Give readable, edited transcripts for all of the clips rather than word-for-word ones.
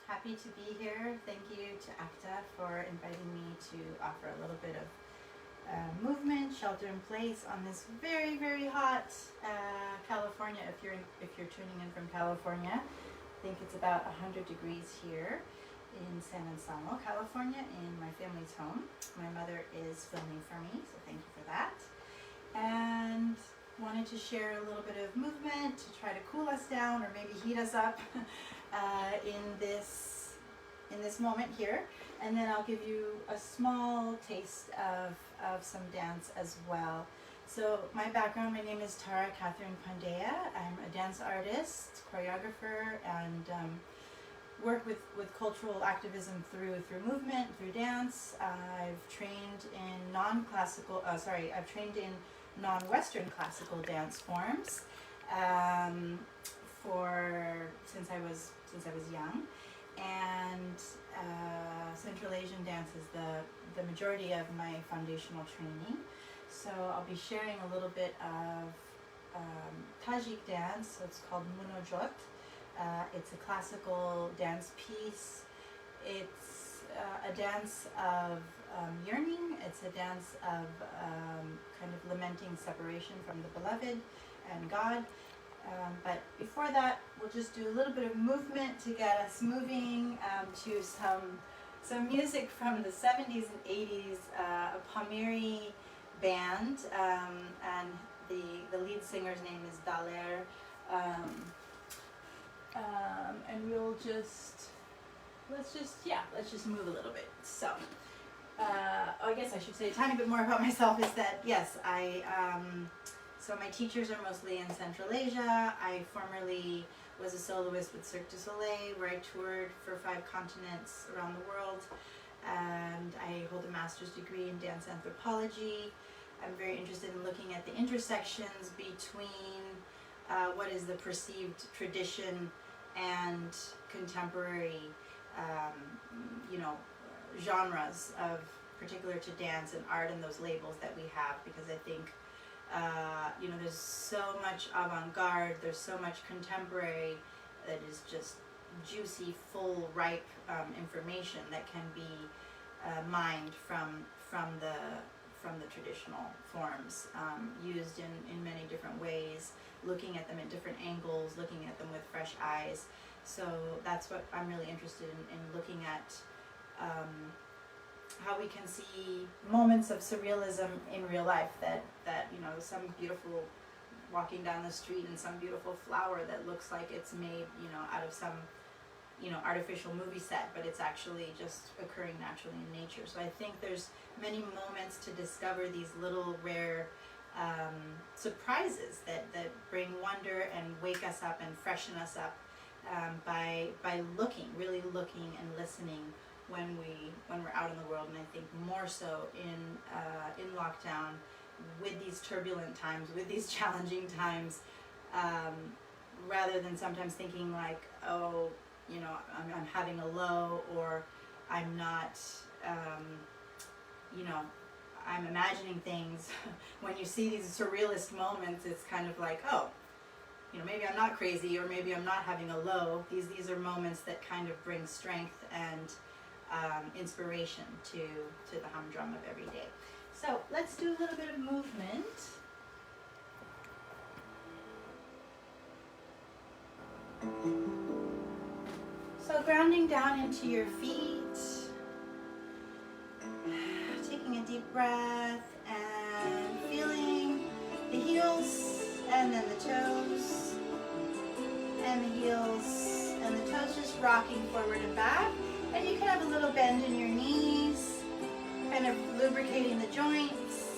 Happy to be here. Thank you to ACTA for inviting me to offer a little bit of movement, shelter in place on this very, very hot California. If you're tuning in from California, I think it's about 100 degrees here in San Anselmo, California, in my family's home. My mother is filming for me, so thank you for that. And wanted to share a little bit of movement to try to cool us down or maybe heat us up in this moment here, and then I'll give you a small taste of some dance as well. So my background, my name is Tara Pandeya. I'm a dance artist, choreographer, and work with cultural activism through movement, through dance. I've trained in non-Western classical dance forms since I was young, and Central Asian dance is the majority of my foundational training. So I'll be sharing a little bit of Tajik dance. So it's called Munojot. It's a classical dance piece. It's a dance of yearning. It's a dance of kind of lamenting separation from the beloved and God. But before that, we'll just do a little bit of movement to get us moving to some music from the 70s and 80s, a Pamiri band, and the lead singer's name is Daler. And let's just move a little bit. So, I guess I should say a tiny bit more about myself is that, yes, so my teachers are mostly in Central Asia. I formerly was a soloist with Cirque du Soleil, where I toured for 5 continents around the world, and I hold a master's degree in dance anthropology. I'm very interested in looking at the intersections between what is the perceived tradition and contemporary, genres of particular to dance and art and those labels that we have, because I think there's so much avant-garde, there's so much contemporary that is just juicy, full, ripe information that can be mined from the traditional forms, used in many different ways, looking at them at different angles, looking at them with fresh eyes. So that's what I'm really interested in looking at, how we can see moments of surrealism in real life, that some beautiful walking down the street and some beautiful flower that looks like it's made out of some artificial movie set, but it's actually just occurring naturally in nature. So I think there's many moments to discover these little rare surprises that bring wonder and wake us up and freshen us up by really looking and listening when we're out in the world. And I think more so in lockdown, with these turbulent times, with these challenging times, rather than sometimes thinking like, oh, I'm having a low, or I'm not, I'm imagining things. When you see these surrealist moments, it's kind of like, oh, maybe I'm not crazy, or maybe I'm not having a low. These are moments that kind of bring strength and inspiration to the humdrum of every day. So let's do a little bit of movement. So grounding down into your feet, taking a deep breath and feeling the heels and then the toes, and the heels and the toes just rocking forward and back. And you can have a little bend in your knees, kind of lubricating the joints.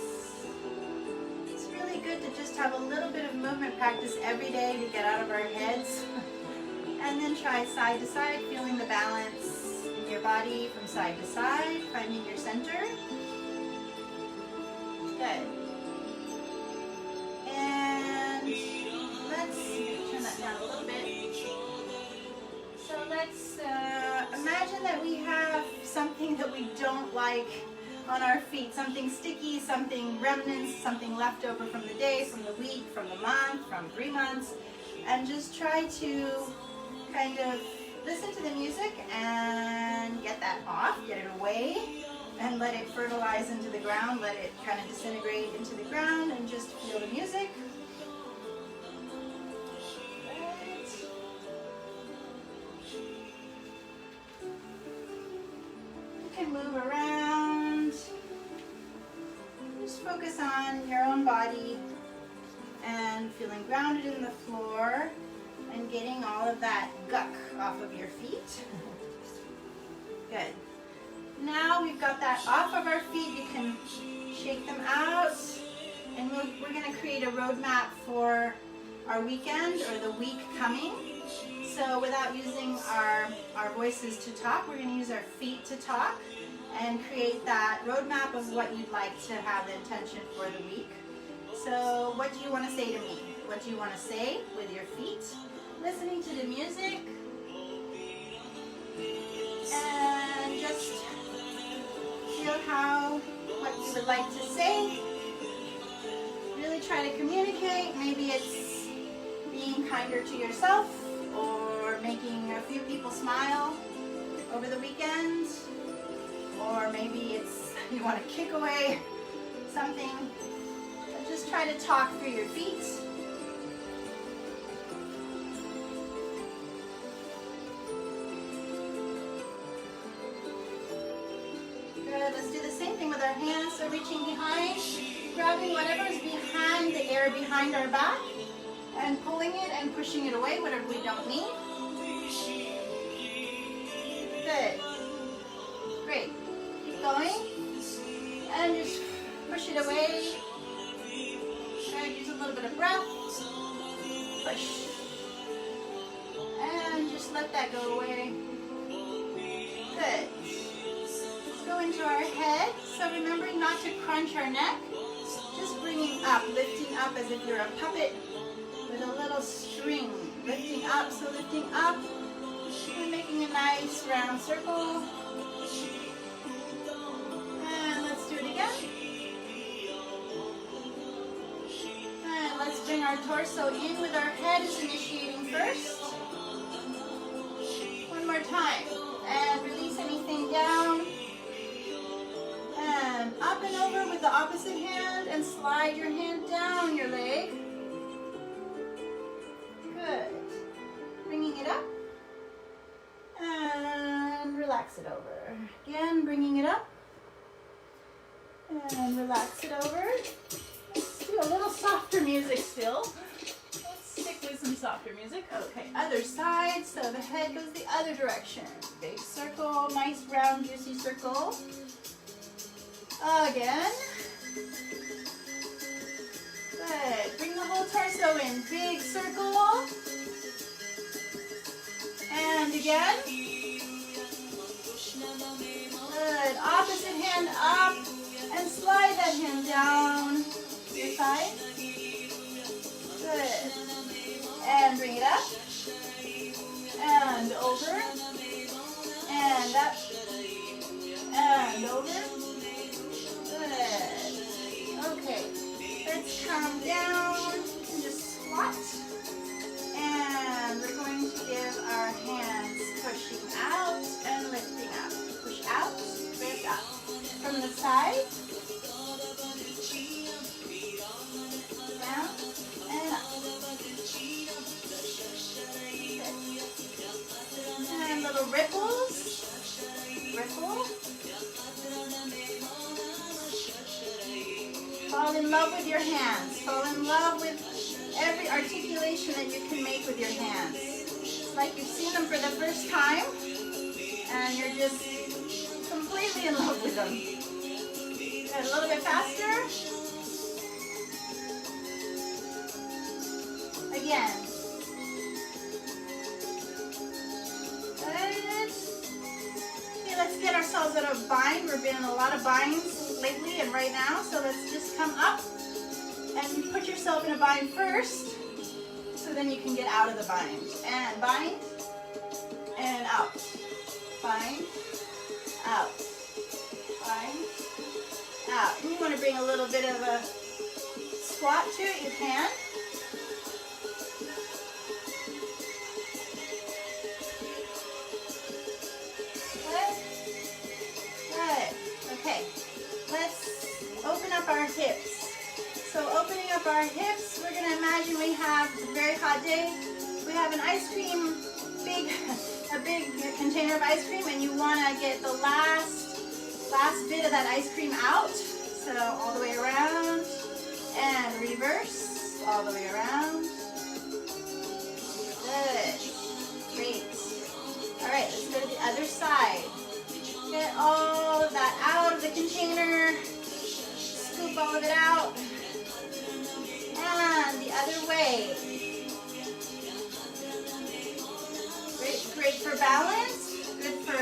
It's really good to just have a little bit of movement practice every day to get out of our heads. And then try side to side, feeling the balance in your body from side to side, finding your center. Good. And let's turn that down a little bit. So let's imagine that we have something that we don't like on our feet, something sticky, something remnants, something left over from the day, from the week, from the month, from 3 months, and just try to kind of listen to the music and get that off, get it away, and let it fertilize into the ground, let it kind of disintegrate into the ground, and just feel the music. Right. You can move around. Just focus on your own body and feeling grounded in the floor and getting all of that guck off of your feet. Good. Now we've got that off of our feet, you can shake them out, and we're going to create a roadmap for our weekend or the week coming. So without using our voices to talk, we're going to use our feet to talk and create that roadmap of what you'd like to have the intention for the week. So what do you want to say to me? What do you want to say with your feet? Listening to the music, and just feel what you would like to say. Really try to communicate. Maybe it's being kinder to yourself or making a few people smile over the weekend, or maybe it's you want to kick away something. But just try to talk through your feet. Let's do the same thing with our hands. So reaching behind, grabbing whatever is behind the air behind our back, and pulling it and pushing it away, whatever we don't need. Good. Great. Keep going. And just push it away. And use a little bit of breath. Push. And just let that go away. Good. Go into our head, so remembering not to crunch our neck, just bringing up, lifting up as if you're a puppet with a little string, lifting up, so lifting up and making a nice round circle. And let's do it again. And let's bring our torso in with our head is initiating first. One more time, and release anything down. And up and over with the opposite hand, and slide your hand down your leg. Good. Bringing it up. And relax it over. Again, bringing it up. And relax it over. Let's do a little softer music still. Let's stick with some softer music. Okay, other side, so the head goes the other direction. Big circle, nice round juicy circle. Again. Good. Bring the whole torso in. Big circle. And again. Good. Opposite hand up. And slide that hand down your side. Good. And bring it up. And over. And up. And over. Good. Okay, let's come down and just squat. And we're going to give our hands pushing out and lifting up. Push out, lift up. From the side, down and up. Good. And little ripples. Ripple. Fall in love with your hands. Fall in love with every articulation that you can make with your hands. It's like you've seen them for the first time and you're just completely in love with them. Good. A little bit faster. Again. Good. Okay, let's get ourselves out of bind. We've been in a lot of binds lately and right now, so let's just come up and put yourself in a bind first, so then you can get out of the bind. And bind, and out. Bind, out. Bind, out. And you want to bring a little bit of a squat to it, you can. up our hips. We're gonna imagine we have a very hot day. We have an ice cream, a big container of ice cream, and you wanna get the last bit of that ice cream out. So all the way around and reverse, all the way around. Good, great. All right, let's go to the other side. Get all of that out of the container. Scoop all of it out. And the other way. Great for balance. Good for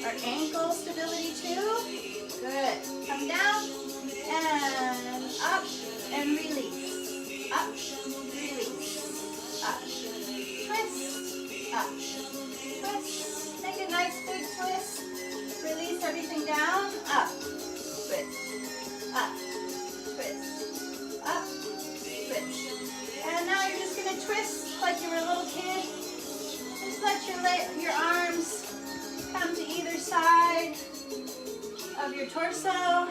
our ankle stability too. Good. Come down and up and release. Up, release. Up. Twist. Up. Twist. Make a nice big twist. Release everything down. Up. Twist. Up. Twist. Up. Twist. And now you're just going to twist like you were a little kid. Just let your arms come to either side of your torso.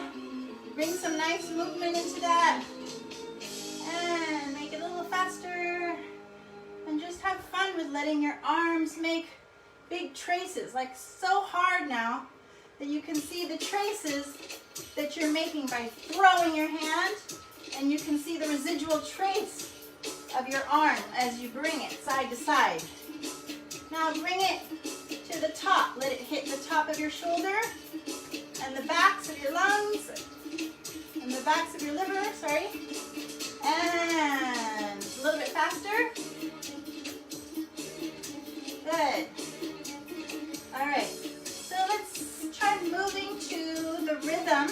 Bring some nice movement into that. And make it a little faster. And just have fun with letting your arms make big traces, like so hard now that you can see the traces that you're making by throwing your hand, and you can see the residual trace of your arm as you bring it side to side. Now bring it to the top. Let it hit the top of your shoulder and the backs of your lungs and the backs of your liver, sorry. And a little bit faster. Good. All right. So let's try moving to the rhythm.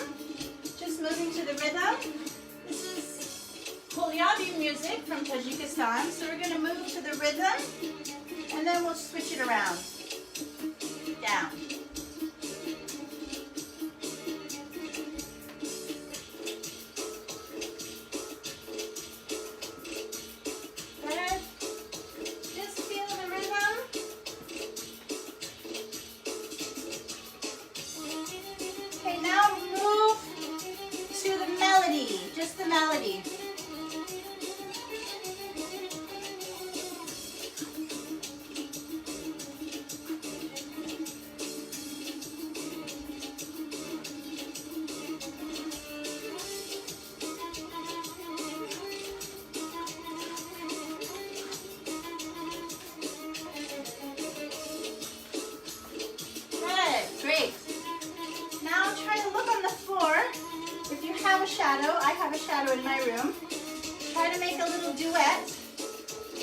Just moving to the rhythm. This is Punjabi music from Tajikistan. So we're going to move to the rhythm, and then we'll switch it around. Down. Good. Just feel the rhythm. Okay, now move to the melody, just the melody. I have a shadow in my room. Try to make a little duet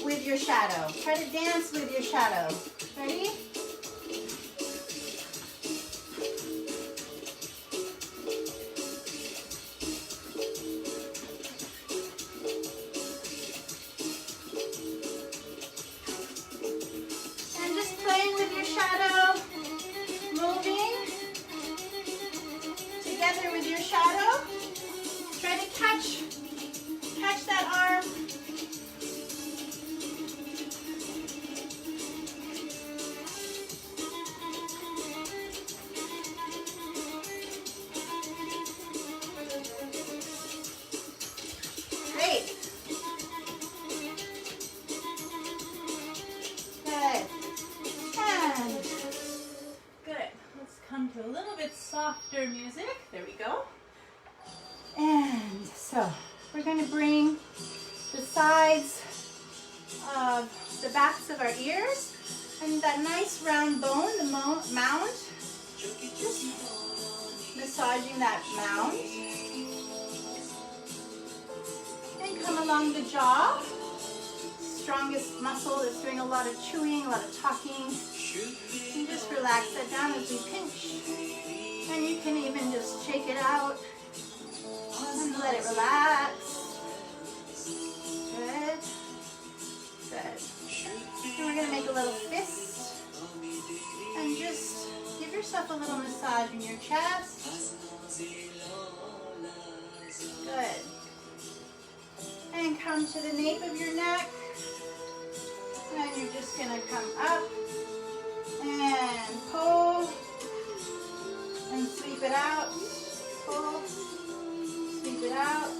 with your shadow. Try to dance with your shadow. Ready? And just playing with your shadow, moving together with your shadow. Try to catch that arm. Great. Good. And good. Let's come to a little bit softer music. There we go. And so we're going to bring the sides of the backs of our ears and that nice round bone, the mound, just massaging that mound. And come along the jaw, strongest muscle that's doing a lot of chewing, a lot of talking. And just relax that down as we pinch. And you can even just shake it out. And let it relax. Good. Good. And we're going to make a little fist. And just give yourself a little massage in your chest. Good. And come to the nape of your neck. And you're just going to come up and pull and sweep it out. Pull. Sweep it out.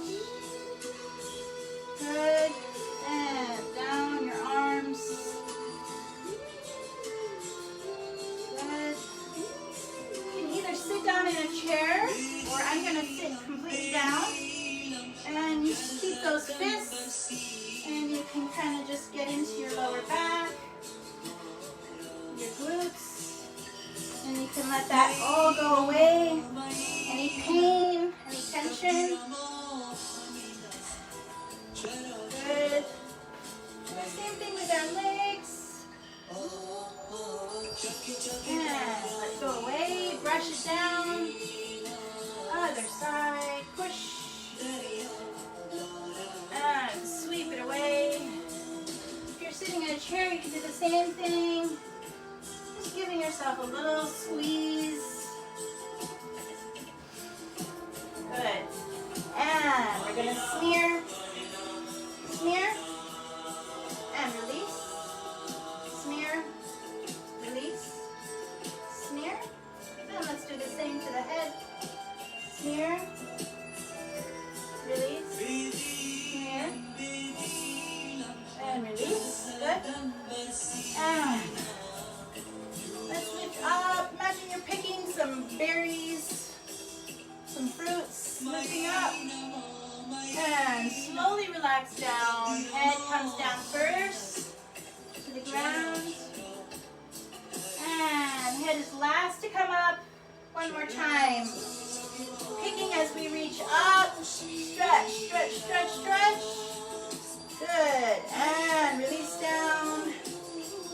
fists, and you can kind of just get into your lower back, your glutes, and you can let that all go away. Any pain, any tension. Good. And the same thing with our legs. And let it go away. Brush it down. Other side. Push. And sweep it away. If you're sitting in a chair, you can do the same thing. Just giving yourself a little squeeze. Good. And we're going to smear. Smear. And release. Smear. Release. Smear. And let's do the same to the head. Smear. Release. Smear. And release. Good. And let's lift up. Imagine you're picking some berries, some fruits, lifting up. And slowly relax down. Head comes down first to the ground. And head is last to come up. One more time. Picking as we reach up. Stretch, stretch, stretch, stretch. Good. And release down.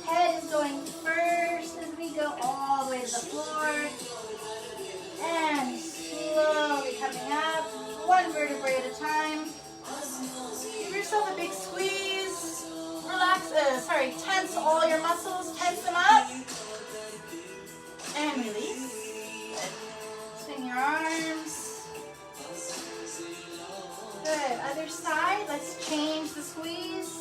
Head is going first as we go all the way to the floor. And slowly coming up. One vertebrae at a time. Give yourself a big squeeze. Relax, tense all your muscles. Tense them up. And release. Swing your arms. Good. Other side. Let's change the squeeze.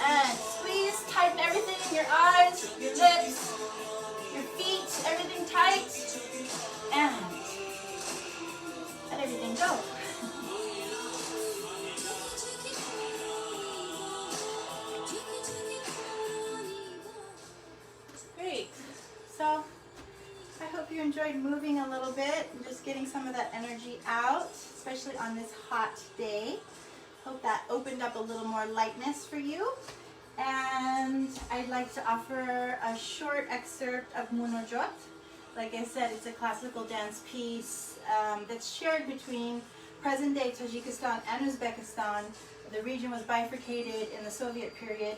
And squeeze. Tighten everything in your eyes, your lips, your feet. Everything tight. And let everything go. Great. So I hope you enjoyed moving a little bit and just getting some of that energy out, especially on this hot day. Hope that opened up a little more lightness for you. And I'd like to offer a short excerpt of Munojot. Like I said, it's a classical dance piece that's shared between present-day Tajikistan and Uzbekistan. The region was bifurcated in the Soviet period,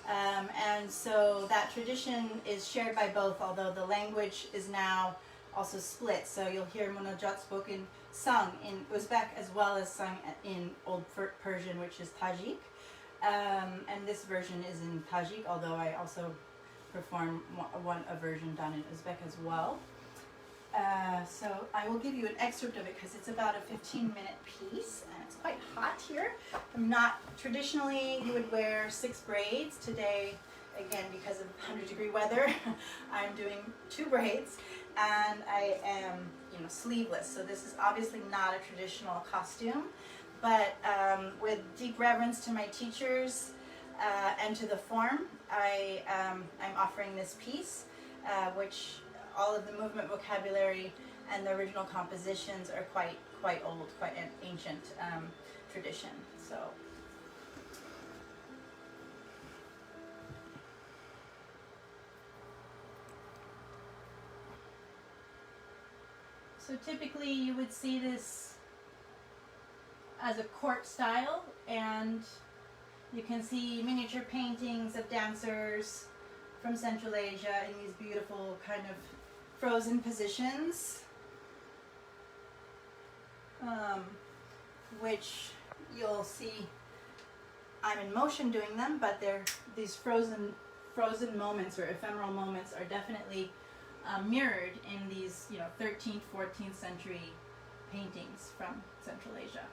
and so that tradition is shared by both, although the language is now also split. So you'll hear Munojot sung in Uzbek as well as sung in Old Persian, which is Tajik. And this version is in Tajik, although I also perform a version done in Uzbek as well. So I will give you an excerpt of it because it's about a 15-minute piece and it's quite hot here. Traditionally you would wear 6 braids. Today, again, because of 100-degree weather, I'm doing 2 braids and I am, sleeveless. So this is obviously not a traditional costume, but with deep reverence to my teachers and to the form, I'm offering this piece, which all of the movement vocabulary and the original compositions are quite old, quite an ancient tradition. So typically you would see this as a court style, and you can see miniature paintings of dancers from Central Asia in these beautiful kind of frozen positions, which you'll see I'm in motion doing them, but these frozen moments or ephemeral moments are definitely mirrored in these 13th, 14th century paintings from Central Asia.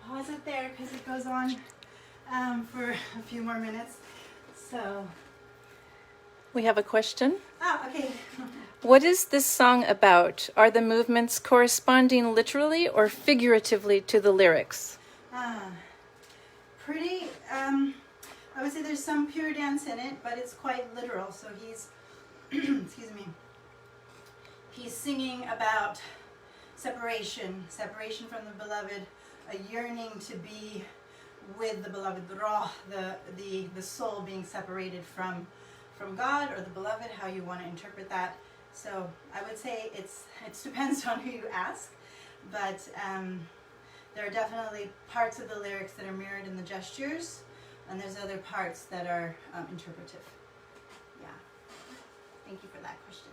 Pause it there because it goes on for a few more minutes. So, We have a question. okay. What is this song about? Are the movements corresponding literally or figuratively to the lyrics? Pretty, I would say there's some pure dance in it, but it's quite literal. So he's, excuse me, he's singing about separation from the beloved, a yearning to be with the beloved, the raw, the soul being separated from God or the beloved, how you want to interpret that. So I would say it depends on who you ask, but there are definitely parts of the lyrics that are mirrored in the gestures, and there's other parts that are interpretive. Yeah. Thank you for that question.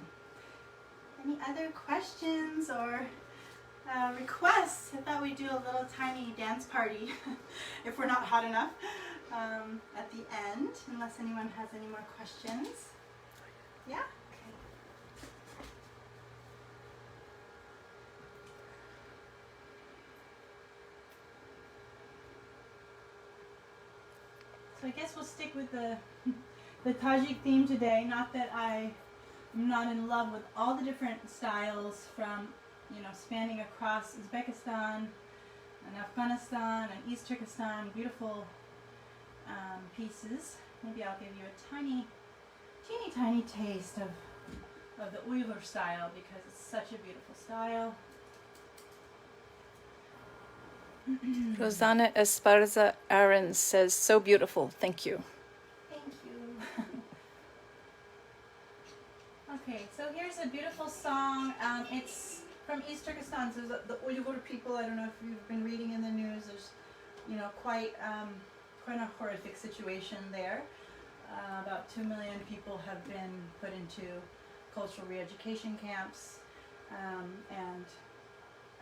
Any other questions or requests? I thought we'd do a little tiny dance party if we're not hot enough at the end, unless anyone has any more questions. Yeah? Okay. So I guess we'll stick with the Tajik theme today. Not that I'm not in love with all the different styles from, spanning across Uzbekistan and Afghanistan and East Turkestan, beautiful pieces. Maybe I'll give you a teeny taste of the Uyghur style because it's such a beautiful style. Rosanna Esparza Aaron says, so beautiful, thank you. Thank you. Okay, so here's a beautiful song. It's from East Turkestan, so the Uyghur people. I don't know if you've been reading in the news. There's, quite a horrific situation there. About 2 million people have been put into cultural re-education camps, and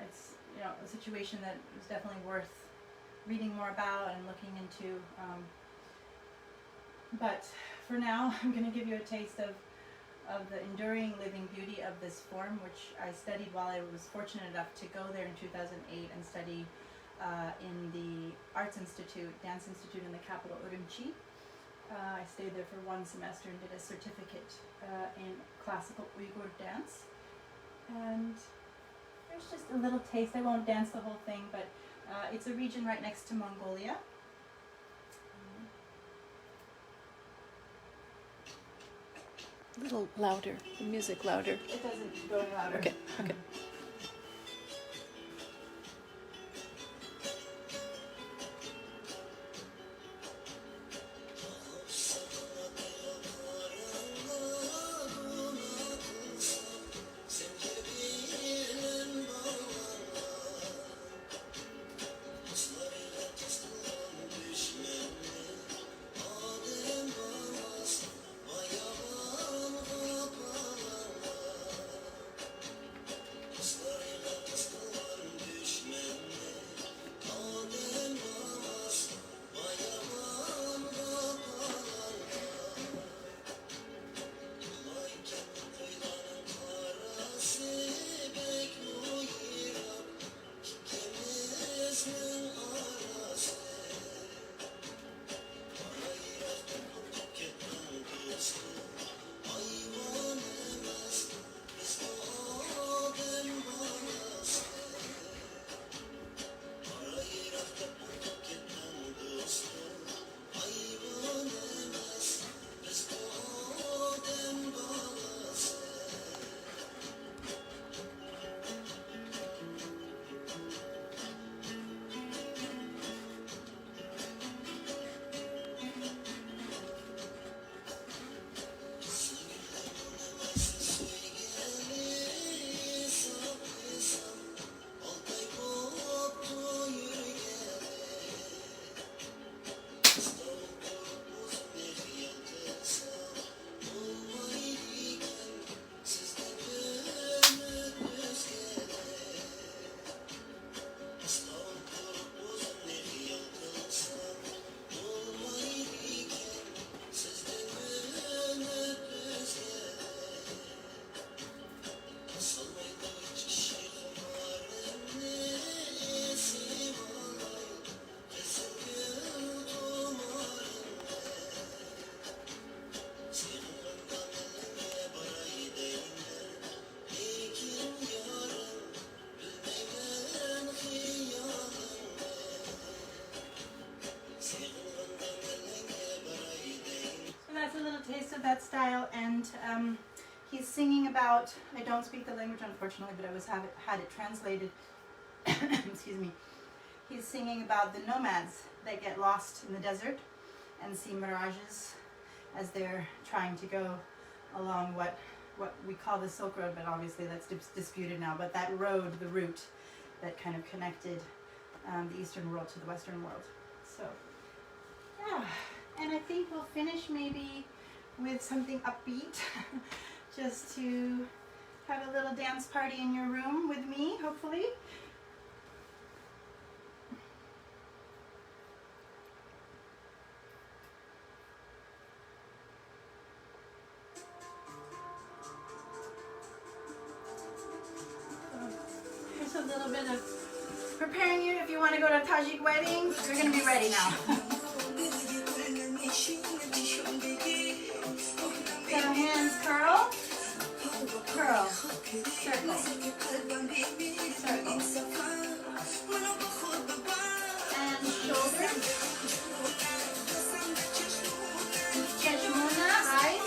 it's a situation that is definitely worth reading more about and looking into. But for now, I'm going to give you a taste of the enduring living beauty of this form, which I studied while I was fortunate enough to go there in 2008 and study in the Arts Institute, Dance Institute in the capital, Urumqi. I stayed there for 1 semester and did a certificate in classical Uyghur dance. And there's just a little taste. I won't dance the whole thing, but it's a region right next to Mongolia. A little louder, the music louder. It doesn't go any louder. Okay. taste of that style, and he's singing about, I don't speak the language unfortunately, but I had it translated. Excuse me. He's singing about the nomads that get lost in the desert and see mirages as they're trying to go along what we call the Silk Road, but obviously that's disputed now, but that road, the route that kind of connected the Eastern world to the Western world. So, yeah, and I think we'll finish maybe with something upbeat, just to have a little dance party in your room with me, hopefully. Here's a little bit of preparing you if you want to go to a Tajik wedding. You're going to be ready now. So hands curl, curl, circle, circle, and shoulders, cheshmuna, eyes,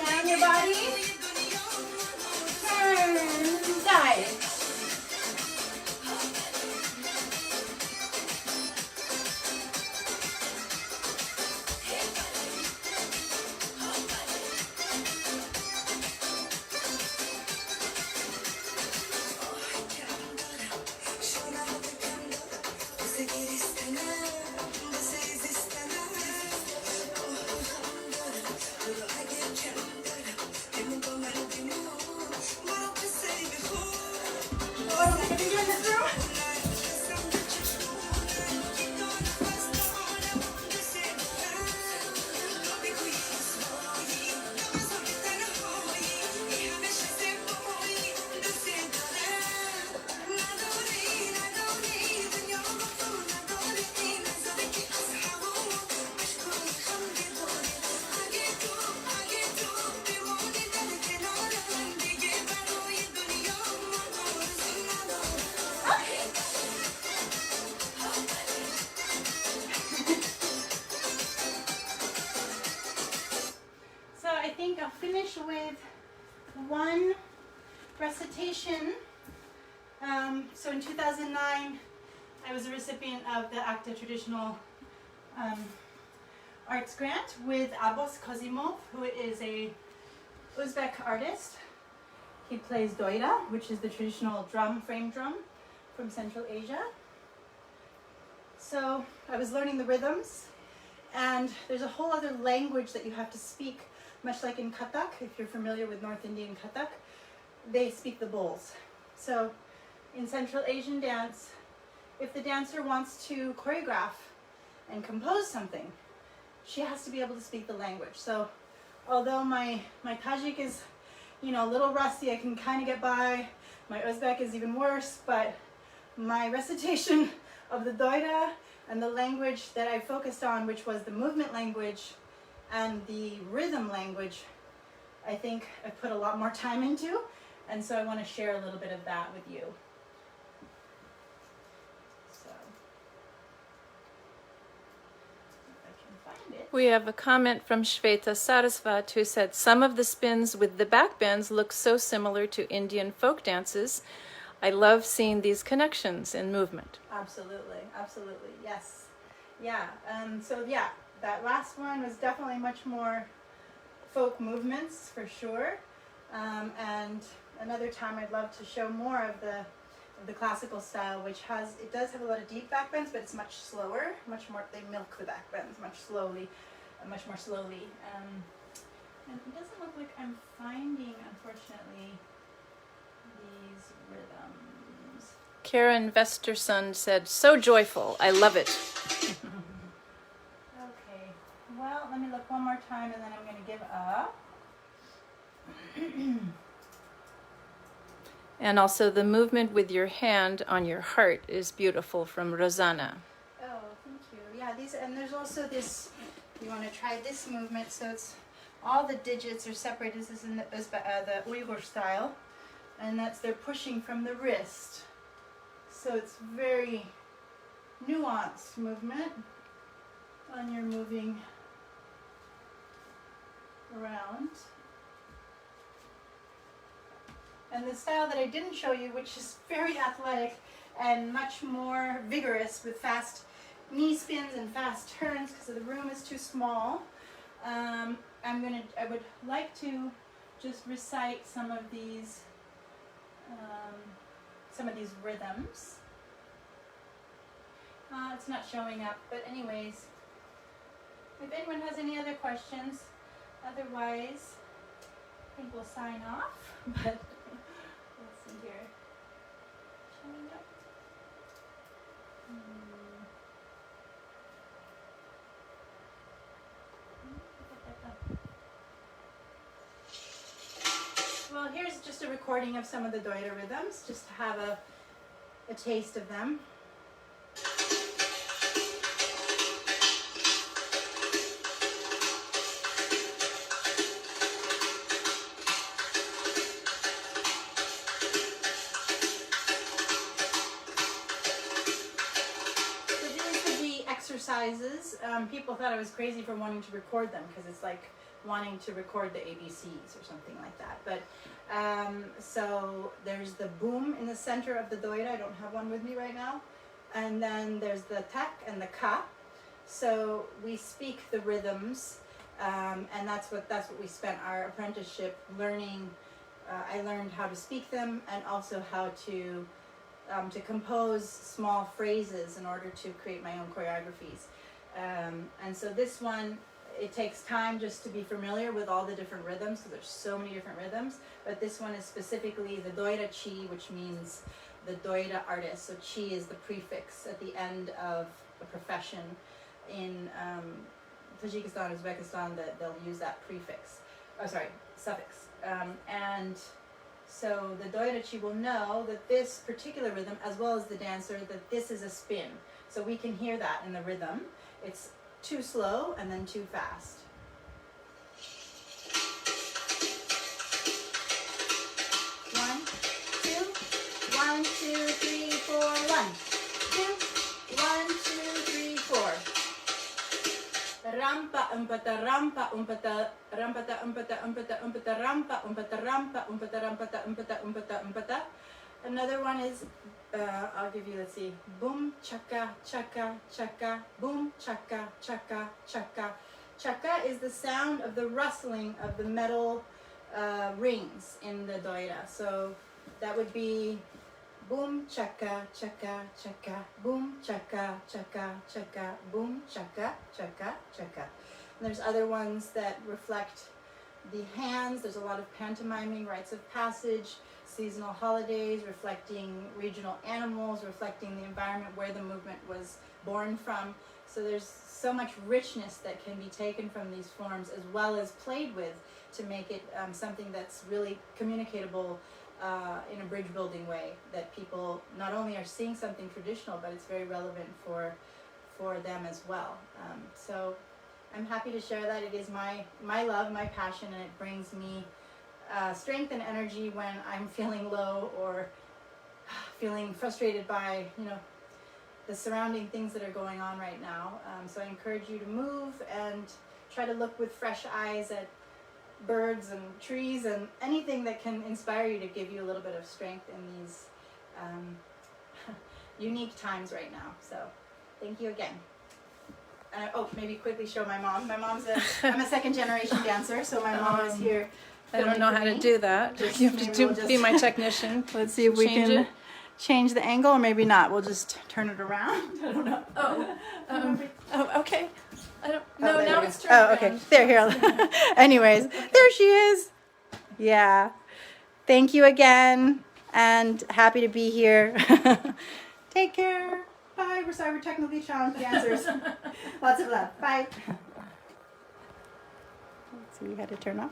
down your body, turn inside. I think I'll finish with one recitation. So in 2009, I was a recipient of the ACTA Traditional Arts Grant with Abbas Kozimov, who is a Uzbek artist. He plays doira, which is the traditional drum, frame drum from Central Asia. So I was learning the rhythms, and there's a whole other language that you have to speak, much like in Kathak. If you're familiar with North Indian Kathak, they speak the bowls. So in Central Asian dance, if the dancer wants to choreograph and compose something, she has to be able to speak the language. So although my Tajik is, you know, a little rusty, I can kind of get by. My Uzbek is even worse, but my recitation of the doira and the language that I focused on, which was the movement language and the rhythm language, I think I put a lot more time into, and so I want to share a little bit of that with you. So, if I can find it. We have a comment from Shweta Sarasvat, who said, some of the spins with the backbends look so similar to Indian folk dances. I love seeing these connections in movement. Absolutely, absolutely, yes. Yeah, so yeah, that last one was definitely much more folk movements for sure. And another time I'd love to show more of the classical style, which does have a lot of deep backbends, but it's much slower, much more, they milk the backbends much more slowly. And it doesn't look like I'm finding, unfortunately, these rhythms. Karen Vestersund said, so joyful, I love it. Okay, well, let me look one more time and then I'm going to give up. And also the movement with your hand on your heart is beautiful from Rosanna. Oh, thank you. Yeah, these, and there's also this, you want to try this movement, so it's all the digits are separated. This is in the Uyghur style, and that's they're pushing from the wrist. So it's very nuanced movement when you're moving around. And the style that I didn't show you, which is very athletic and much more vigorous with fast knee spins and fast turns because the room is too small. I would like to just recite some of these rhythms. It's not showing up, but anyways, if anyone has any other questions, otherwise, I think we'll sign off. But let's see here. Showing up. Well, here's just a recording of some of the Doira rhythms, just to have a taste of them. Exercises. People thought I was crazy for wanting to record them because it's like wanting to record the ABCs or something like that. But so there's the boom in the center of the doira. I don't have one with me right now. And then there's the tak and the ka. So we speak the rhythms, and that's what we spent our apprenticeship learning. I learned how to speak them and also how to compose small phrases in order to create my own choreographies. And so this one, it takes time just to be familiar with all the different rhythms, because there's so many different rhythms, but this one is specifically the Doira Chi, which means the Doira artist. So Chi is the prefix at the end of a profession. In Tajikistan, Uzbekistan, that they'll use that prefix, suffix. And so the Doira Chi will know that this particular rhythm, as well as the dancer, that this is a spin. So we can hear that in the rhythm. It's too slow and then too fast. One, two, 1, 2, 3, 4, 1, 2, 1, 2, 3, 4. Rampa umpata rampa umpata rampata umpata umpata umpata rampa umpata rampa umpata rampata umpata umpata umpata. Another one is I'll give you, let's see, boom chaka chaka chaka, boom chaka chaka chaka. Chaka is the sound of the rustling of the metal rings in the doira. So that would be boom chaka chaka chaka, boom chaka chaka chaka, boom chaka chaka chaka. And there's other ones that reflect the hands. There's a lot of pantomiming, rites of passage, seasonal holidays, reflecting regional animals, reflecting the environment where the movement was born from. So there's so much richness that can be taken from these forms, as well as played with, to make it something that's really communicatable in a bridge building way, that people not only are seeing something traditional, but it's very relevant for them as well. So I'm happy to share that. It is my love, my passion, and it brings me strength and energy when I'm feeling low or feeling frustrated by, the surrounding things that are going on right now. So I encourage you to move and try to look with fresh eyes at birds and trees and anything that can inspire you to give you a little bit of strength in these unique times right now. So thank you again. Maybe quickly show my mom. I'm a second generation dancer, so my mom is here. I don't know how to do that. You have to be my technician. Let's see if we can change the angle, or maybe not. We'll just turn it around. I don't know. Okay. Now it's turned around. Okay. Here. Anyways, there she is. Yeah. Thank you again, and happy to be here. Take care. Bye. We're sorry we're technically challenged dancers. Lots of love. Bye. Let's see how to turn off.